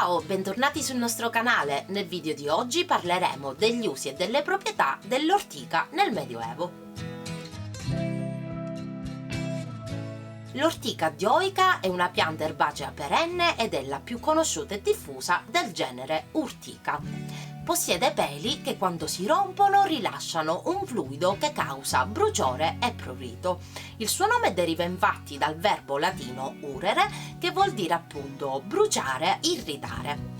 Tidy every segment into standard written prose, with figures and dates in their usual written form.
Ciao, bentornati sul nostro canale. Nel video di oggi parleremo degli usi e delle proprietà dell'ortica nel Medioevo. L'ortica dioica è una pianta erbacea perenne ed è la più conosciuta e diffusa del genere Urtica. Possiede peli che quando si rompono rilasciano un fluido che causa bruciore e prurito. Il suo nome deriva infatti dal verbo latino urere, che vuol dire appunto bruciare, irritare.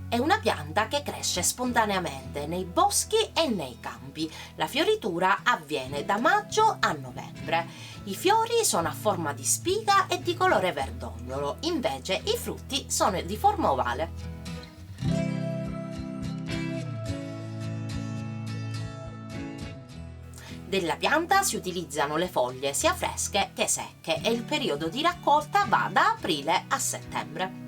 È una pianta che cresce spontaneamente nei boschi e nei campi. La fioritura avviene da maggio a novembre. I fiori sono a forma di spiga e di colore verdognolo, invece i frutti sono di forma ovale. Della pianta si utilizzano le foglie sia fresche che secche e il periodo di raccolta va da aprile a settembre.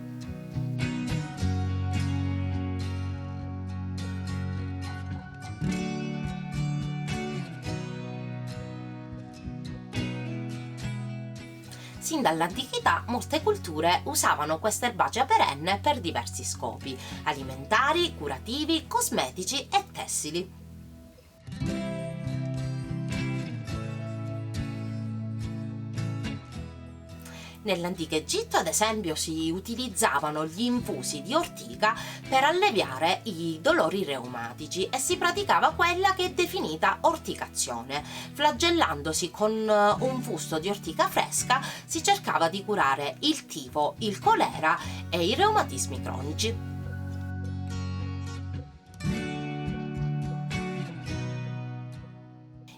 Sin dall'antichità molte culture usavano questa erbacea perenne per diversi scopi: alimentari, curativi, cosmetici e tessili. Nell'antico Egitto, ad esempio, si utilizzavano gli infusi di ortica per alleviare i dolori reumatici e si praticava quella che è definita orticazione. Flagellandosi con un fusto di ortica fresca si cercava di curare il tifo, il colera e i reumatismi cronici.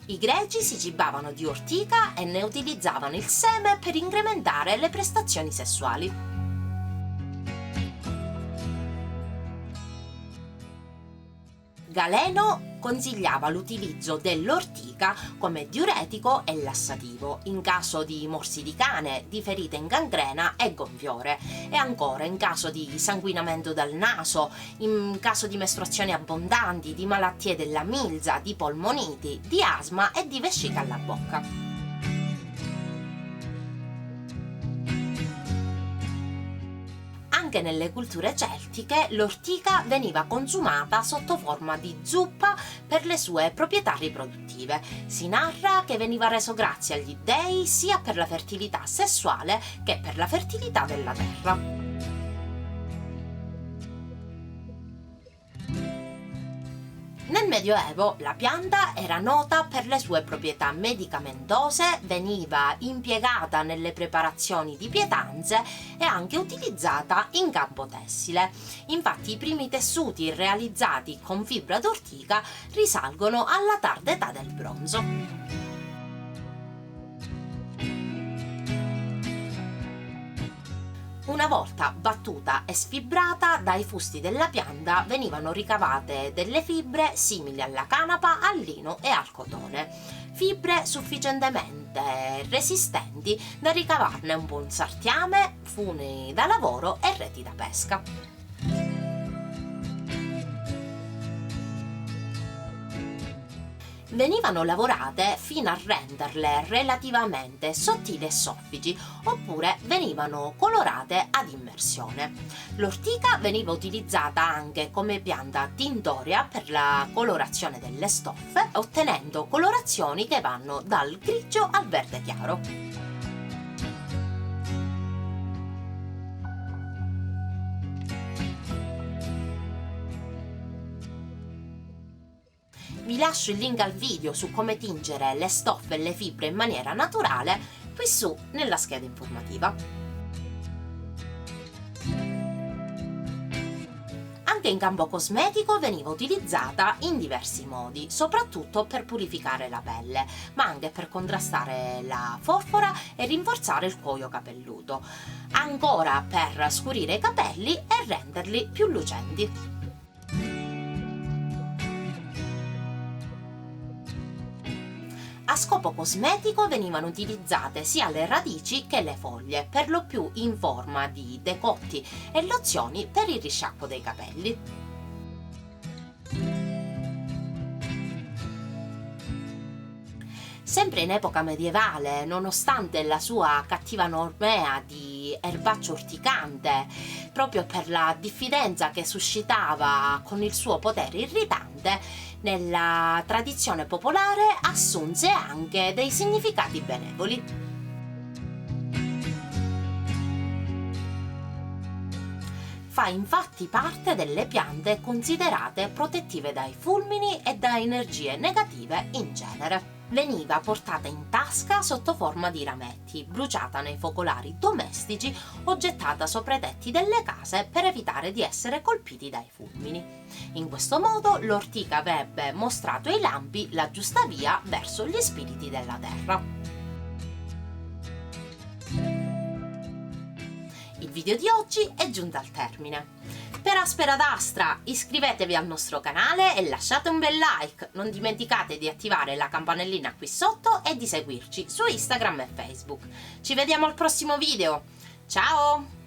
I greci si cibavano di ortica e ne utilizzavano il seme per incrementare le prestazioni sessuali. Galeno consigliava l'utilizzo dell'ortica come diuretico e lassativo in caso di morsi di cane, di ferite in gangrena e gonfiore, e ancora in caso di sanguinamento dal naso, in caso di mestruazioni abbondanti, di malattie della milza, di polmoniti, di asma e di vescica alla bocca. Anche nelle culture celtiche l'ortica veniva consumata sotto forma di zuppa per le sue proprietà riproduttive. Si narra che veniva reso grazie agli dei sia per la fertilità sessuale che per la fertilità della terra. Nel Medioevo la pianta era nota per le sue proprietà medicamentose, veniva impiegata nelle preparazioni di pietanze e anche utilizzata in campo tessile. Infatti i primi tessuti realizzati con fibra d'ortica risalgono alla tarda età del bronzo. Una volta battuta e sfibrata, dai fusti della pianta venivano ricavate delle fibre simili alla canapa, al lino e al cotone. Fibre sufficientemente resistenti da ricavarne un buon sartiame, funi da lavoro e reti da pesca. Venivano lavorate fino a renderle relativamente sottili e soffici, oppure venivano colorate ad immersione. L'ortica veniva utilizzata anche come pianta tintoria per la colorazione delle stoffe, ottenendo colorazioni che vanno dal grigio al verde chiaro. Vi lascio il link al video su come tingere le stoffe e le fibre in maniera naturale qui su nella scheda informativa. Anche in campo cosmetico veniva utilizzata in diversi modi, soprattutto per purificare la pelle, ma anche per contrastare la forfora e rinforzare il cuoio capelluto, ancora per scurire i capelli e renderli più lucenti. A scopo cosmetico venivano utilizzate sia le radici che le foglie, per lo più in forma di decotti e lozioni per il risciacquo dei capelli. Sempre in epoca medievale, nonostante la sua cattiva nomea di erbaccio urticante, proprio per la diffidenza che suscitava con il suo potere irritante, nella tradizione popolare assunse anche dei significati benevoli. Fa infatti parte delle piante considerate protettive dai fulmini e da energie negative in genere. Veniva portata in tasca sotto forma di rametti, bruciata nei focolari domestici o gettata sopra i tetti delle case per evitare di essere colpiti dai fulmini. In questo modo l'ortica avrebbe mostrato ai lampi la giusta via verso gli spiriti della terra. Il video di oggi è giunto al termine. Per Aspera d'Astra iscrivetevi al nostro canale e lasciate un bel like, non dimenticate di attivare la campanellina qui sotto e di seguirci su Instagram e Facebook. Ci vediamo al prossimo video, ciao!